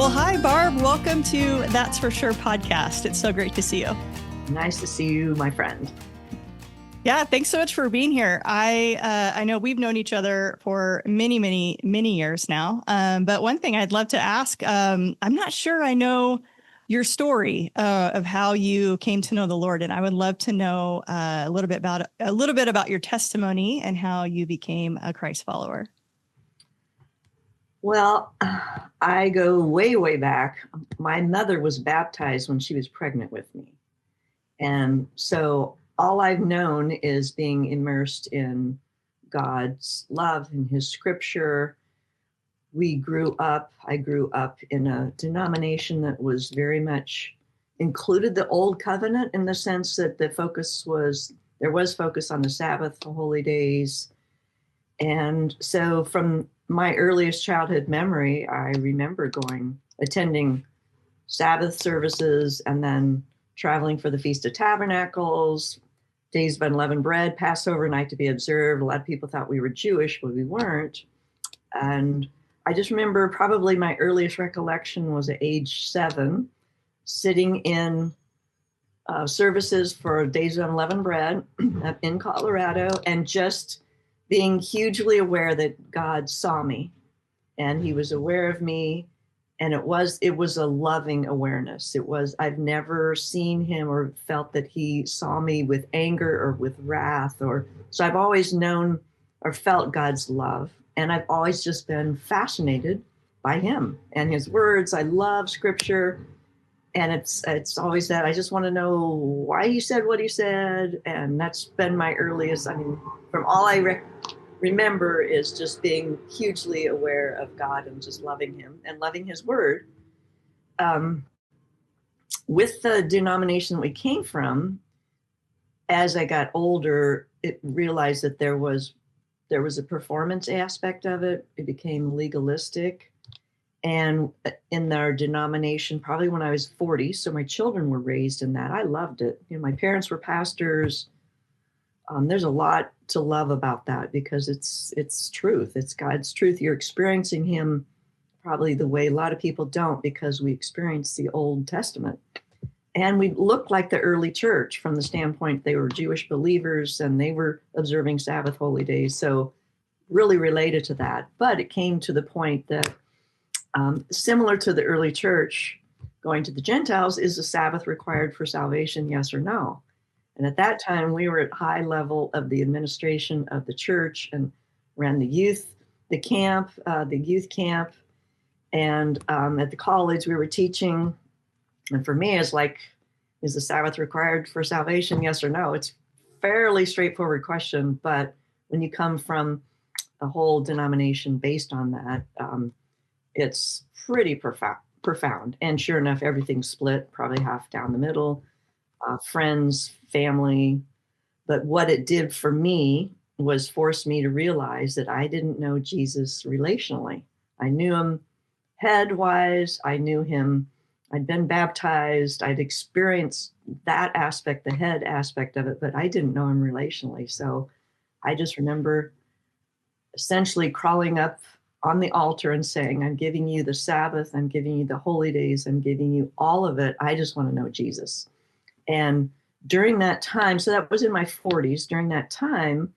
Well, hi, Barb. Welcome to That's For Sure podcast. It's so great to see you. Nice to see you, my friend. Yeah, thanks so much for being here. I know we've known each other for many years now. But one thing I'd love to ask, I'm not sure I know your story of how you came to know the Lord, and I would love to know a little bit about your testimony and how you became a Christ follower. Well, I go way back. My mother was baptized when she was pregnant with me. And so all I've known is being immersed in God's love and his scripture. I grew up in a denomination that was very much included the old covenant in the sense that there was focus on the Sabbath, the holy days. And so from my earliest childhood memory, I remember attending Sabbath services and then traveling for the Feast of Tabernacles, Days of Unleavened Bread, Passover night to be observed. A lot of people thought we were Jewish, but we weren't. And I just remember probably my earliest recollection was at age 7, sitting in services for Days of Unleavened Bread up in Colorado, and just being hugely aware that God saw me and he was aware of me. And it was a loving awareness. I've never seen him or felt that he saw me with anger or with wrath, so I've always known or felt God's love. And I've always just been fascinated by him and his words. I love scripture. And it's always that I just want to know why he said what he said. And that's been my earliest, from all I remember is just being hugely aware of God and just loving him and loving his word. With the denomination that we came from, as I got older, it realized that there was a performance aspect of it. It became legalistic. And in our denomination, probably when I was 40, so my children were raised in that. I loved it. My parents were pastors. There's a lot to love about that because it's truth. It's God's truth. You're experiencing him probably the way a lot of people don't, because we experience the Old Testament. And we looked like the early church from the standpoint they were Jewish believers and they were observing Sabbath holy days. So really related to that. But it came to the point that similar to the early church, going to the Gentiles, is the Sabbath required for salvation, yes or no? And at that time, we were at high level of the administration of the church and ran the youth camp. And at the college, we were teaching. And for me, it's like, is the Sabbath required for salvation, yes or no? It's fairly straightforward question. But when you come from a whole denomination based on that, it's pretty profound. And sure enough, everything's split, probably half down the middle, friends, family. But what it did for me was force me to realize that I didn't know Jesus relationally. I knew him head-wise. I knew him. I'd been baptized. I'd experienced that aspect, the head aspect of it, but I didn't know him relationally. So I just remember essentially crawling up on the altar and saying, I'm giving you the Sabbath, I'm giving you the holy days, I'm giving you all of it. I just want to know Jesus. And during that time, so that was in my 40s, during that time,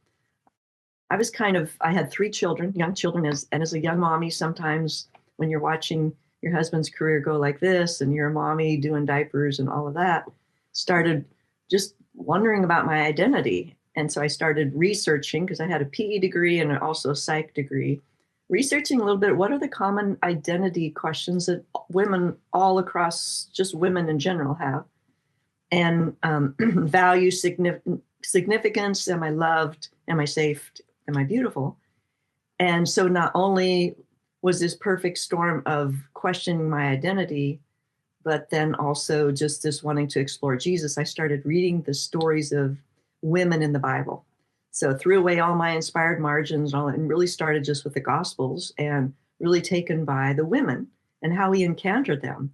I had 3 children, young children, and as a young mommy, sometimes when you're watching your husband's career go like this, and you're a mommy doing diapers and all of that, started just wondering about my identity. And so I started researching, because I had a PE degree and also a psych degree, researching a little bit, what are the common identity questions that women all across, just women in general, have? And value, significance, am I loved? Am I safe? Am I beautiful? And so not only was this perfect storm of questioning my identity, but then also just this wanting to explore Jesus, I started reading the stories of women in the Bible. So threw away all my inspired margins and really started just with the Gospels and really taken by the women and how he encountered them.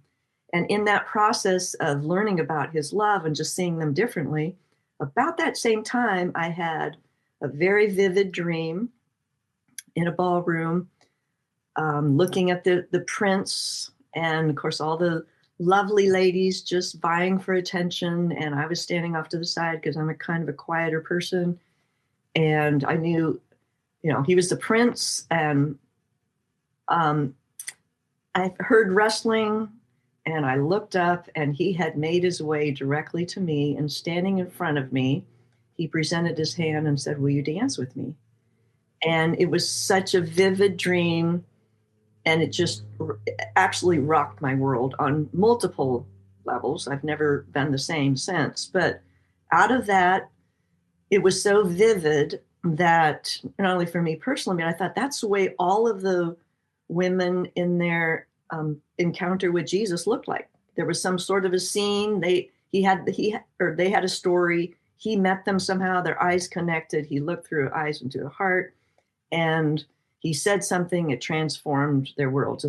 And in that process of learning about his love and just seeing them differently, about that same time, I had a very vivid dream in a ballroom, looking at the prints And of course, all the lovely ladies just vying for attention. And I was standing off to the side because I'm a kind of a quieter person. And I knew, he was the prince. And I heard wrestling and I looked up and he had made his way directly to me, and standing in front of me, he presented his hand and said, "Will you dance with me?" And it was such a vivid dream. And it just absolutely rocked my world on multiple levels. I've never been the same since. But out of that, it was so vivid that not only for me personally, but I thought that's the way all of the women in their encounter with Jesus looked like. There was some sort of a scene. They had a story. He met them somehow. Their eyes connected. He looked through her eyes into her heart, and he said something. It transformed their world.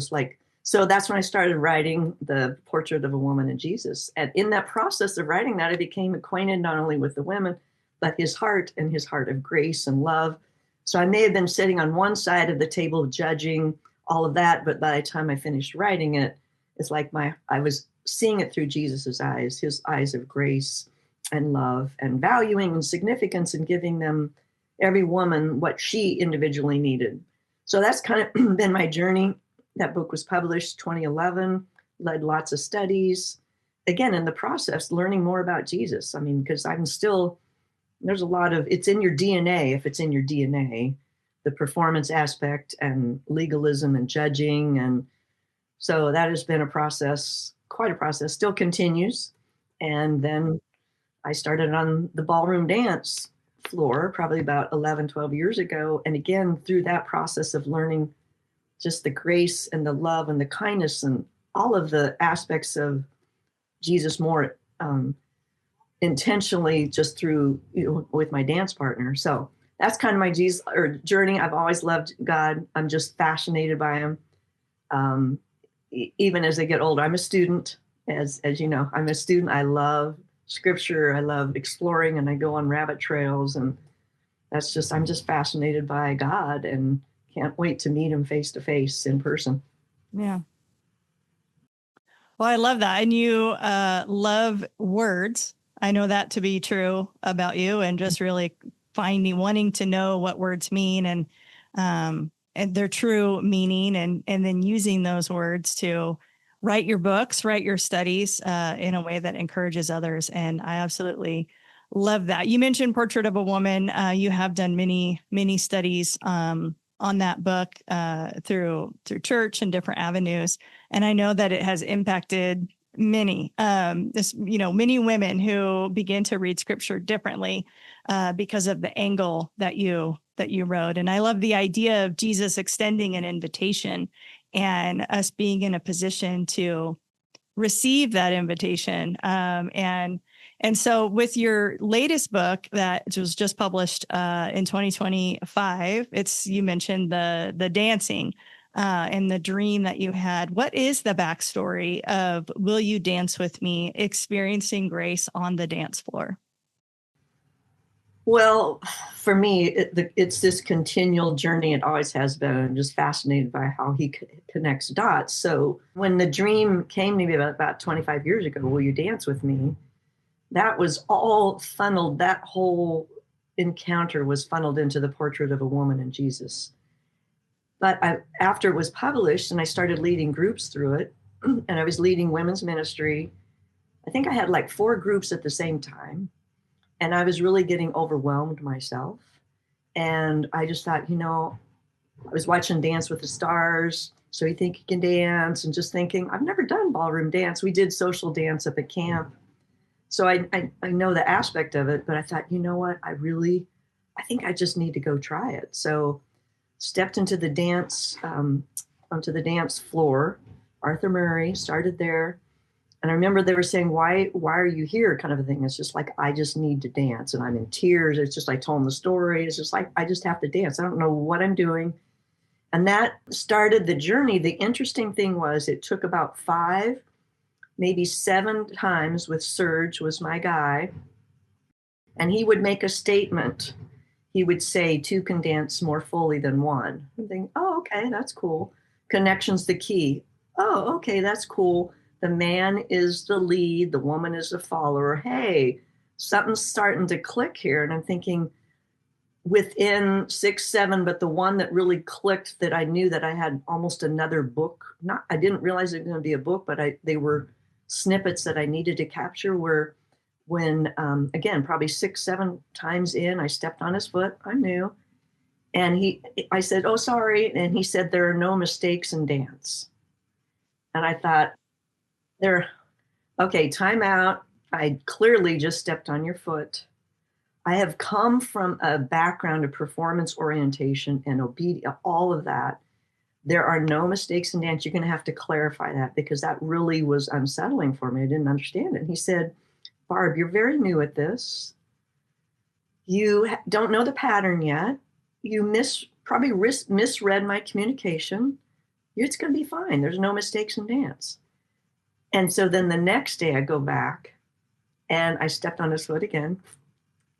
So that's when I started writing the Portrait of a Woman in Jesus. And in that process of writing that, I became acquainted not only with the women, but his heart, and his heart of grace and love. So I may have been sitting on one side of the table judging all of that, but by the time I finished writing it, it's like I was seeing it through Jesus's eyes, his eyes of grace and love and valuing and significance, and giving them, every woman, what she individually needed. So that's kind of been my journey. That book was published 2011, led lots of studies. Again, in the process, learning more about Jesus. I mean, because there's a lot of, it's in your DNA, if it's in your DNA, the performance aspect and legalism and judging. And so that has been a process, quite a process, still continues. And then I started on the ballroom dance floor probably about 11, 12 years ago. And again, through that process of learning just the grace and the love and the kindness and all of the aspects of Jesus more intentionally, just through, with my dance partner. So that's kind of my Jesus journey. I've always loved God. I'm just fascinated by him. Even as I get older, I'm a student, as you know, I'm a student. I love scripture. I love exploring, and I go on rabbit trails, and I'm just fascinated by God and can't wait to meet him face to face in person. Yeah. Well, I love that. And you love words. I know that to be true about you, and just really wanting to know what words mean, and their true meaning, and then using those words to write your books, write your studies in a way that encourages others. And I absolutely love that. You mentioned Portrait of a Woman. You have done many, many studies on that book through church and different avenues. And I know that it has impacted many women who begin to read scripture differently because of the angle that you wrote. And I love the idea of Jesus extending an invitation and us being in a position to receive that invitation. And so with your latest book that was just published in 2025, you mentioned the dancing and the dream that you had. What is the backstory of Will You Dance With Me, experiencing grace on the dance floor? Well, for me, it's this continual journey. It always has been. I'm just fascinated by how he connects dots. So when the dream came to me about 25 years ago, Will You Dance With Me? That was all funneled. That whole encounter was funneled into the Portrait of a Woman in Jesus. But after it was published and I started leading groups through it, and I was leading women's ministry, I think I had like 4 groups at the same time. And I was really getting overwhelmed myself. And I just thought, I was watching Dance with the Stars, So You Think You Can Dance, and just thinking, I've never done ballroom dance. We did social dance at the camp. So I know the aspect of it, but I thought, you know what? I think I just need to go try it. So stepped into the dance, onto the dance floor. Arthur Murray, started there. And I remember they were saying, why are you here? Kind of a thing. It's just like, I just need to dance. And I'm in tears. It's just like telling the story. It's just like, I just have to dance. I don't know what I'm doing. And that started the journey. The interesting thing was it took about 5, maybe 7 times with Serge, was my guy. And he would make a statement. He would say, 2 can dance more fully than one. I'm thinking, oh, okay, that's cool. Connection's the key. oh, okay, that's cool. The man is the lead, the woman is the follower. Hey, something's starting to click here. And I'm thinking within 6, 7, but the one that really clicked, that I knew that I had almost another book. Not, I didn't realize it was going to be a book, but they were snippets that I needed to capture. Were when, again, probably 6, 7 times in, I stepped on his foot. I knew. And I said, oh, sorry. And he said, there are no mistakes in dance. And I thought, okay, time out. I clearly just stepped on your foot. I have come from a background of performance orientation and obedience, all of that. There are no mistakes in dance. You're going to have to clarify that, because that really was unsettling for me. I didn't understand it. And he said, Barb, you're very new at this. You don't know the pattern yet. You probably misread my communication. It's going to be fine. There's no mistakes in dance. And so then the next day I go back and I stepped on his foot again.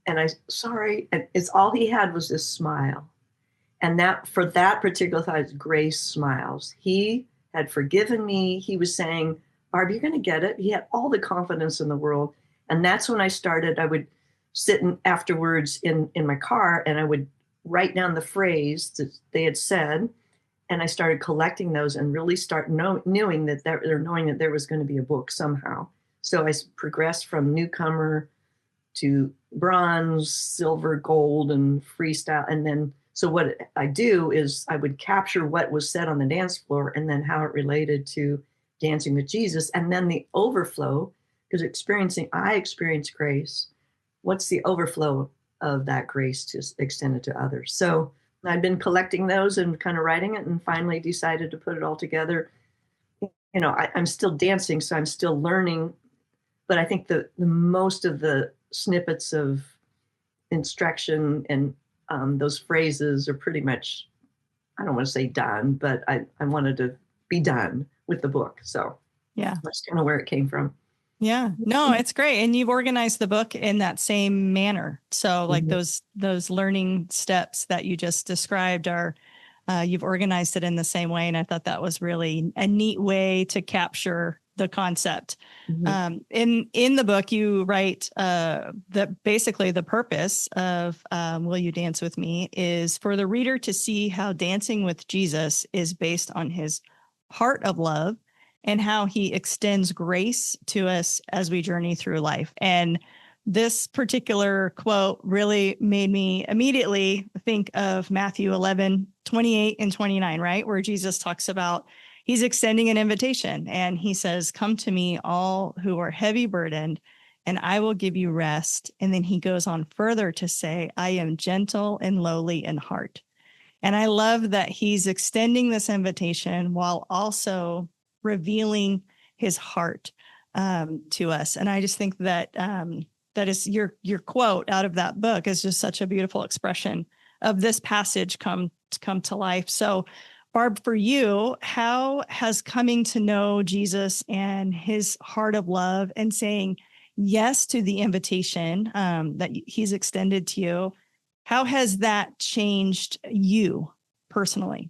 And sorry. And it's all he had was this smile. And that, for that particular thought, grace smiles. He had forgiven me. He was saying, Barb, you're going to get it. He had all the confidence in the world. And that's when I started. I would sit afterwards in my car, and I would write down the phrase that they had said. And I started collecting those and really start knowing that there was going to be a book somehow. So I progressed from newcomer to bronze, silver, gold, and freestyle. And then, so what I do is I would capture what was said on the dance floor and then how it related to dancing with Jesus. And then the overflow, because I experience grace. What's the overflow of that grace to extend it to others? So I've been collecting those and kind of writing it, and finally decided to put it all together. I'm still dancing, so I'm still learning, but I think the most of the snippets of instruction and those phrases are pretty much, I don't want to say done, but I wanted to be done with the book. So yeah, that's kind of where it came from. Yeah, no, it's great. And you've organized the book in that same manner. So like those learning steps that you just described are, you've organized it in the same way. And I thought that was really a neat way to capture the concept. In the book, you write that basically the purpose of Will You Dance With Me is for the reader to see how dancing with Jesus is based on his heart of love, and how he extends grace to us as we journey through life. And this particular quote really made me immediately think of Matthew 11:28 and 29, right? Where Jesus talks about, he's extending an invitation and he says, come to me, all who are heavy burdened, and I will give you rest. And then he goes on further to say, I am gentle and lowly in heart. And I love that he's extending this invitation while also revealing his heart to us. And I just think that that is your quote out of that book is just such a beautiful expression of this passage come to life. So, Barb, for you, how has coming to know Jesus and his heart of love and saying yes to the invitation that he's extended to you, how has that changed you personally?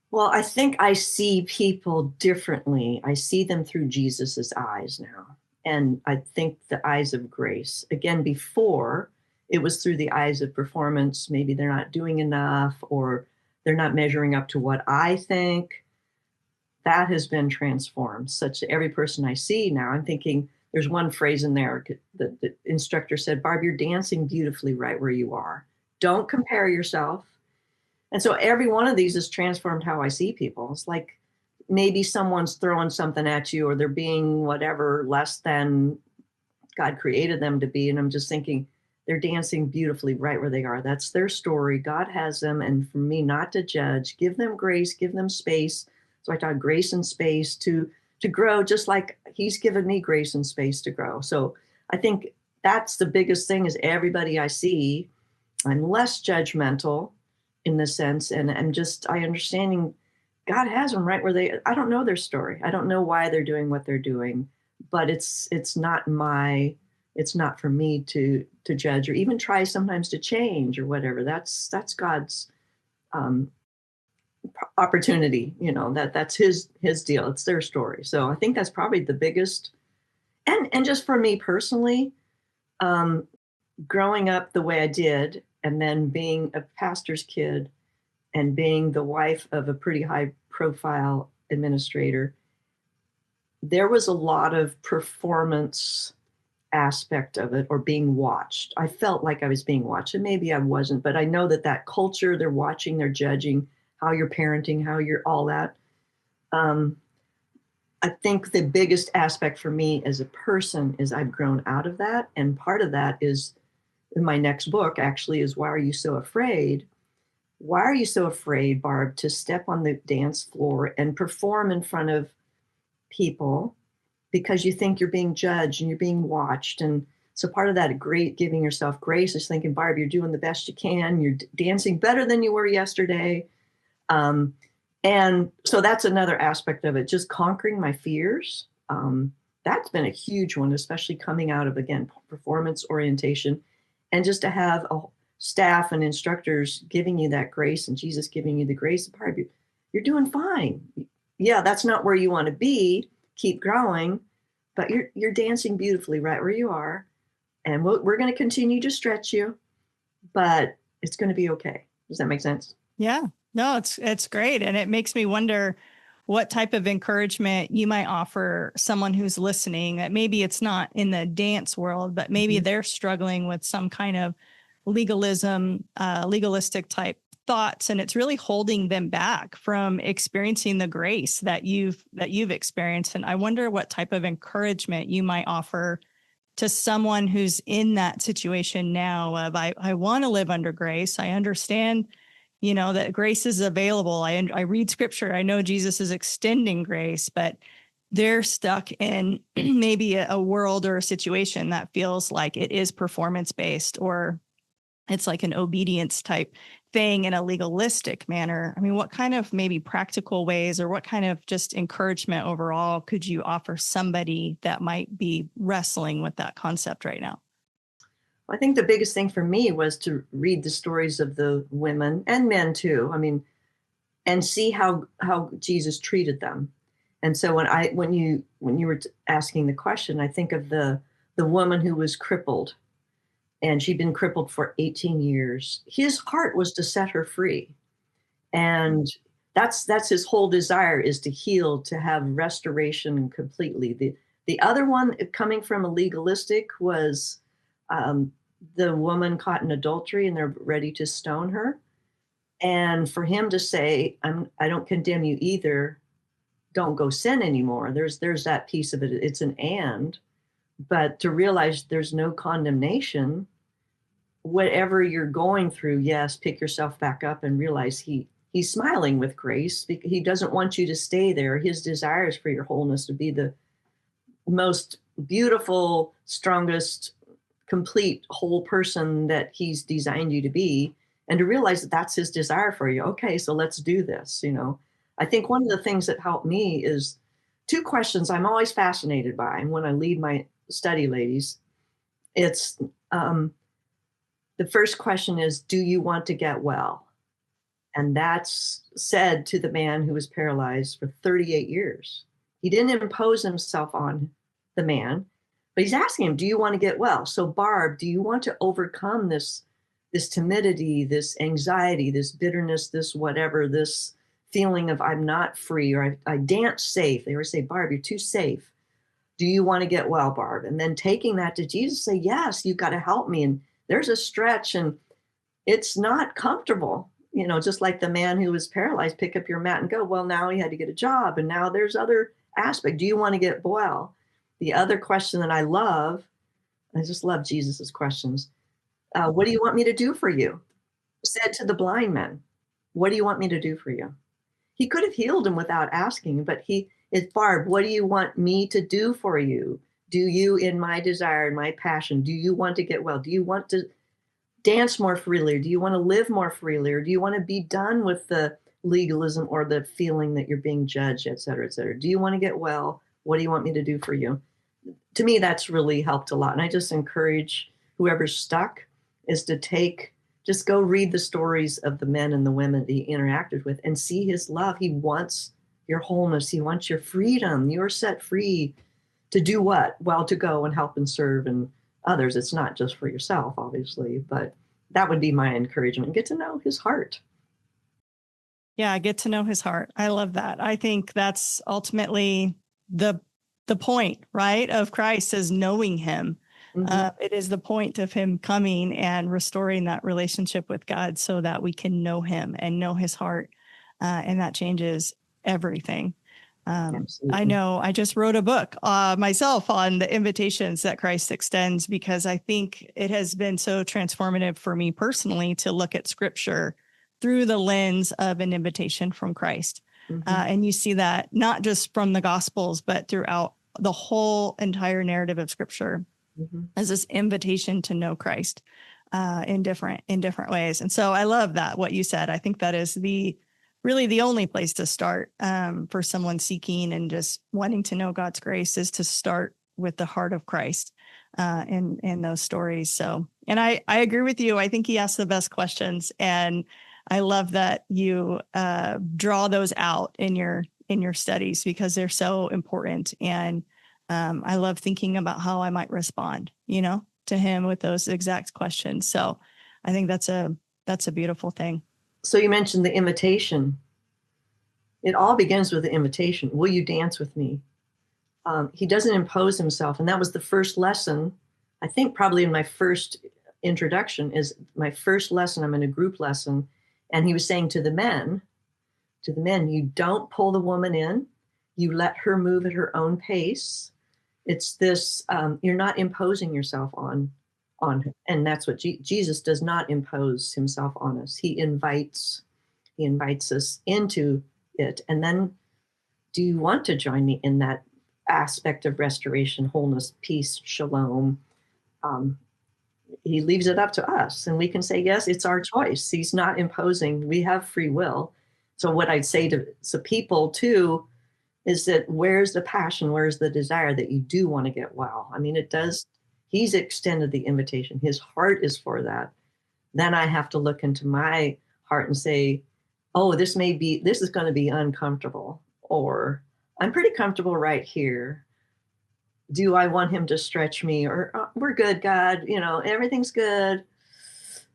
Well, I think I see people differently. I see them through Jesus's eyes now. And I think the eyes of grace. Again, before it was through the eyes of performance. Maybe they're not doing enough, or they're not measuring up to what I think. That has been transformed. Such that every person I see now, I'm thinking, there's one phrase in there that the instructor said, Barb, you're dancing beautifully right where you are. Don't compare yourself. And so every one of these has transformed how I see people. It's like maybe someone's throwing something at you, or they're being whatever less than God created them to be. And I'm just thinking, they're dancing beautifully right where they are. That's their story. God has them. And for me not to judge, give them grace, give them space. So I taught grace and space to grow, just like he's given me grace and space to grow. So I think that's the biggest thing, is everybody I see, I'm less judgmental in this sense. And I understanding God has them right where I don't know their story. I don't know why they're doing what they're doing, but it's not for me to judge, or even try sometimes to change or whatever. That's God's opportunity, that's his deal. It's their story. So I think that's probably the biggest. And just for me personally, um, growing up the way I did, and then being a pastor's kid and being the wife of a pretty high profile administrator, there was a lot of performance aspect of it, or being watched. I felt like I was being watched, and maybe I wasn't, but I know that culture, they're watching, they're judging how you're parenting, how you're all that. Um, I think the biggest aspect for me as a person is I've grown out of that. And part of that is in my next book, actually, is Why Are You So Afraid? Why are you so afraid, Barb, to step on the dance floor and perform in front of people because you think you're being judged and you're being watched? And so part of that great giving yourself grace is thinking, Barb, you're doing the best you can. You're dancing better than you were yesterday. And so that's another aspect of it, just conquering my fears. That's been a huge one, especially coming out of, again, performance orientation, and just to have a staff and instructors giving you that grace, and Jesus giving you the grace. Barb, you're doing fine. Yeah, that's not where you want to be. Keep growing, but you're dancing beautifully right where you are. And we're going to continue to stretch you, but it's going to be okay. Does that make sense? Yeah, no, it's great. And it makes me wonder what type of encouragement you might offer someone who's listening, that maybe it's not in the dance world, but maybe they're struggling with some kind of legalistic type thoughts, and it's really holding them back from experiencing the grace that you've experienced. And I wonder what type of encouragement you might offer to someone who's in that situation now of, I want to live under grace. I understand, that grace is available. I read scripture. I know Jesus is extending grace, but they're stuck in maybe a world or a situation that feels like it is performance based, or it's like an obedience type thing in a legalistic manner. I mean, what kind of maybe practical ways, or what kind of just encouragement overall could you offer somebody that might be wrestling with that concept right now? I think the biggest thing for me was to read the stories of the women and men too. I mean, and see how Jesus treated them. And so when you were asking the question, I think of the woman who was crippled, and she'd been crippled for 18 years. His heart was to set her free. And that's his whole desire, is to heal, to have restoration completely. The other one coming from a legalistic was the woman caught in adultery, and they're ready to stone her. And for him to say, I don't condemn you either, don't go sin anymore. There's that piece of it. It's an and, but to realize there's no condemnation. Whatever you're going through, yes, pick yourself back up and realize he's smiling with grace. He doesn't want you to stay there. His desire is for your wholeness to be the most beautiful, strongest, complete whole person that he's designed you to be, and to realize that that's his desire for you. Okay, so let's do this. I think one of the things that helped me is two questions I'm always fascinated by. And when I lead my study ladies, it's the first question is, do you want to get well? And that's said to the man who was paralyzed for 38 years. He didn't impose himself on the man, but he's asking him, do you want to get well? So Barb, do you want to overcome this timidity, this anxiety, this bitterness, this whatever, this feeling of I'm not free, or I dance safe? They always say, Barb, you're too safe. Do you want to get well, Barb? And then taking that to Jesus, say, yes, you've got to help me. And there's a stretch, and it's not comfortable. Just like the man who was paralyzed, pick up your mat and go. Well, now he had to get a job, and now there's other aspect. Do you want to get well? The other question that I just love Jesus's questions. What do you want me to do for you? Said to the blind man, what do you want me to do for you? He could have healed him without asking, but it's Barb, what do you want me to do for you? Do you, in my desire and my passion, do you want to get well? Do you want to dance more freely? Or do you want to live more freely? Or do you want to be done with the legalism or the feeling that you're being judged, et cetera, et cetera? Do you want to get well? What do you want me to do for you? To me, that's really helped a lot. And I just encourage whoever's stuck is to take Just go read the stories of the men and the women that he interacted with and see his love. He wants your wholeness. He wants your freedom. You're set free to do what? Well, to go and help and serve and others. It's not just for yourself, obviously, but that would be my encouragement. Get to know his heart. Yeah, get to know his heart. I love that. I think that's ultimately the point, right, of Christ, is knowing him. It is the point of him coming and restoring that relationship with God so that we can know him and know his heart. And that changes everything. I know I just wrote a book myself on the invitations that Christ extends, because I think it has been so transformative for me personally to look at scripture through the lens of an invitation from Christ. And you see that not just from the Gospels, but throughout the whole entire narrative of scripture as this invitation to know Christ in different ways. And so I love that, what you said. I think that is really the only place to start for someone seeking and just wanting to know God's grace, is to start with the heart of Christ in those stories. So, and I agree with you. I think he asks the best questions, and I love that you draw those out in your studies, because they're so important. And I love thinking about how I might respond, to him with those exact questions. So I think that's a beautiful thing. So you mentioned the invitation. It all begins with the invitation. Will you dance with me? He doesn't impose himself. And that was the first lesson, I think probably in my first introduction, is my first lesson. I'm in a group lesson. And he was saying to the men, you don't pull the woman in. You let her move at her own pace. It's this, you're not imposing yourself on her. And that's what Jesus does not impose himself on us. He invites us into it. And then, do you want to join me in that aspect of restoration, wholeness, peace, shalom? He leaves it up to us, and we can say, yes, it's our choice. He's not imposing. We have free will. So what I'd say to people too is that, where's the passion? Where's the desire that you do want to get well? I mean, he's extended the invitation. His heart is for that. Then I have to look into my heart and say, oh, this is going to be uncomfortable, or I'm pretty comfortable right here. Do I want him to stretch me, or we're good, God, everything's good.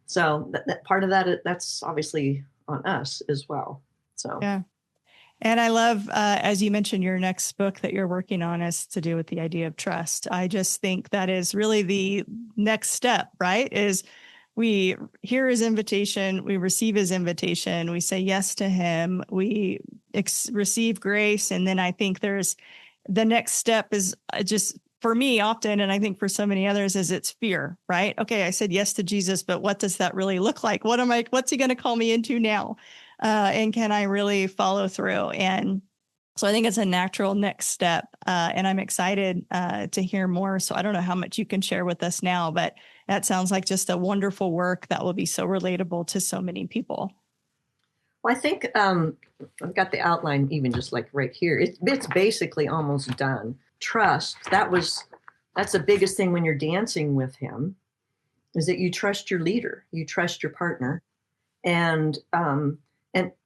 So that part of that's obviously on us as well. So, yeah. And I love, as you mentioned, your next book that you're working on is to do with the idea of trust. I just think that is really the next step, right? Is we hear his invitation, we receive his invitation, we say yes to him, we receive grace. And then I think there's the next step is just, for me often, and I think for so many others, is it's fear, right? Okay, I said yes to Jesus, but what does that really look like? What's he going to call me into now? And can I really follow through? And so I think it's a natural next step. And I'm excited to hear more. So I don't know how much you can share with us now, but that sounds like just a wonderful work that will be so relatable to so many people. Well, I think I've got the outline even just like right here. It's basically almost done. Trust, that's the biggest thing when you're dancing with him, is that you trust your leader, you trust your partner, and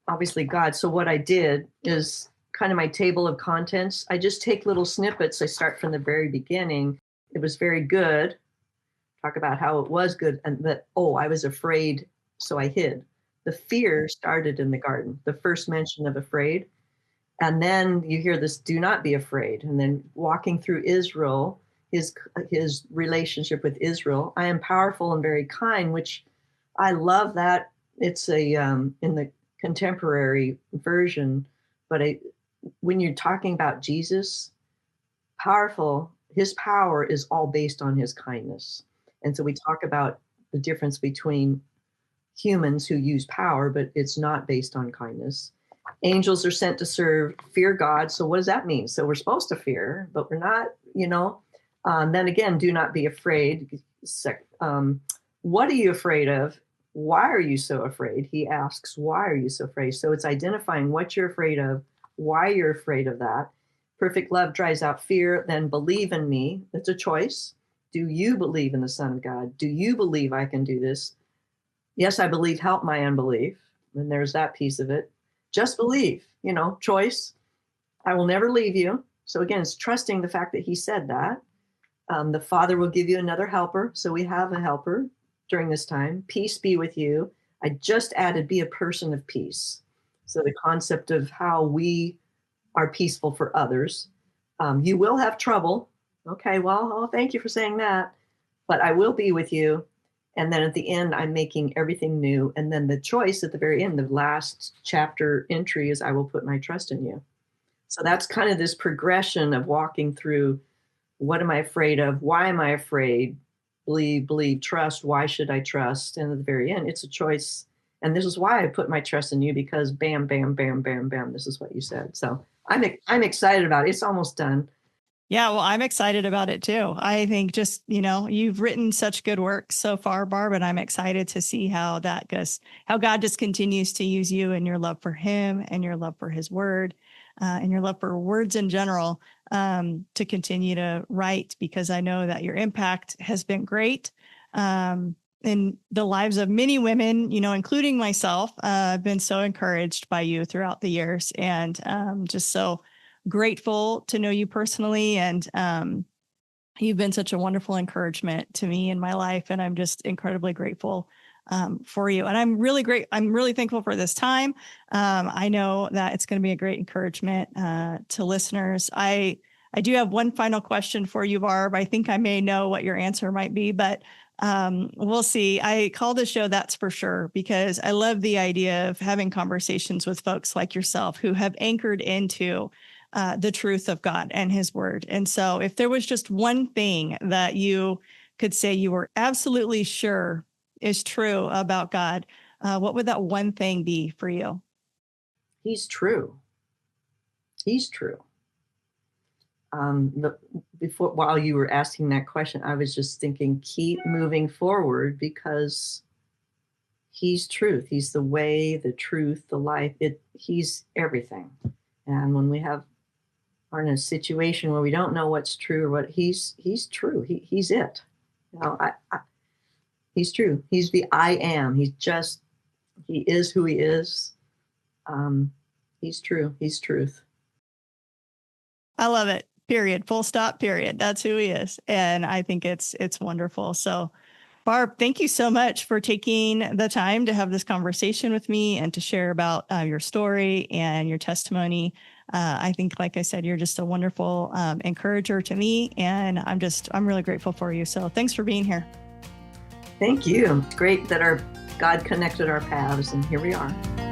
obviously God. So what I did is kind of my table of contents. I just take little snippets. I start from the very beginning. It was very good. Talk about how it was good, I was afraid, so I hid. The fear started in the garden, the first mention of afraid. And then you hear this, do not be afraid. And then walking through Israel, his relationship with Israel, I am powerful and very kind, which I love that. It's in the contemporary version, but when you're talking about Jesus, powerful, his power is all based on his kindness. And so we talk about the difference between humans who use power, but it's not based on kindness. Angels are sent to serve, fear God. So what does that mean? So we're supposed to fear, but we're not, then again, do not be afraid. What are you afraid of? Why are you so afraid? He asks, why are you so afraid? So it's identifying what you're afraid of, why you're afraid of that. Perfect love drives out fear. Then believe in me. It's a choice. Do you believe in the Son of God? Do you believe I can do this? Yes, I believe, help my unbelief. And there's that piece of it. Just believe, choice. I will never leave you. So again, it's trusting the fact that he said that. The Father will give you another helper. So we have a helper during this time. Peace be with you. I just added, be a person of peace. So the concept of how we are peaceful for others. You will have trouble. Okay, well, thank you for saying that. But I will be with you. And then at the end, I'm making everything new. And then the choice at the very end, the last chapter entry is, I will put my trust in you. So that's kind of this progression of walking through, what am I afraid of? Why am I afraid? Believe, trust. Why should I trust? And at the very end, it's a choice. And this is why I put my trust in you, because bam, bam, bam, bam, bam. This is what you said. So I'm excited about it. It's almost done. Yeah, well, I'm excited about it too. I think just, you've written such good work so far, Barb, and I'm excited to see how that goes, how God just continues to use you and your love for him and your love for his word and your love for words in general to continue to write, because I know that your impact has been great in the lives of many women, including myself. I've been so encouraged by you throughout the years, and just so grateful to know you personally. And you've been such a wonderful encouragement to me in my life. And I'm just incredibly grateful for you. And I'm really thankful for this time. I know that it's going to be a great encouragement to listeners. I do have one final question for you, Barb. I think I may know what your answer might be, but we'll see. I call the show That's For Sure, because I love the idea of having conversations with folks like yourself who have anchored into the truth of God and his word. And so if there was just one thing that you could say you were absolutely sure is true about God, what would that one thing be for you? He's true. He's true. While you were asking that question, I was just thinking, keep moving forward, because he's truth. He's the way, the truth, the life. He's everything. And when we are in a situation where we don't know what's true or what, he's true. He's it. He's true. He's the I am. He is who he is. He's true. He's truth. I love it. Period. Full stop. Period. That's who he is. And I think it's wonderful. So Barb, thank you so much for taking the time to have this conversation with me and to share about your story and your testimony. I think, like I said, you're just a wonderful encourager to me, and I'm really grateful for you. So thanks for being here. Thank you. It's great that God connected our paths, and here we are.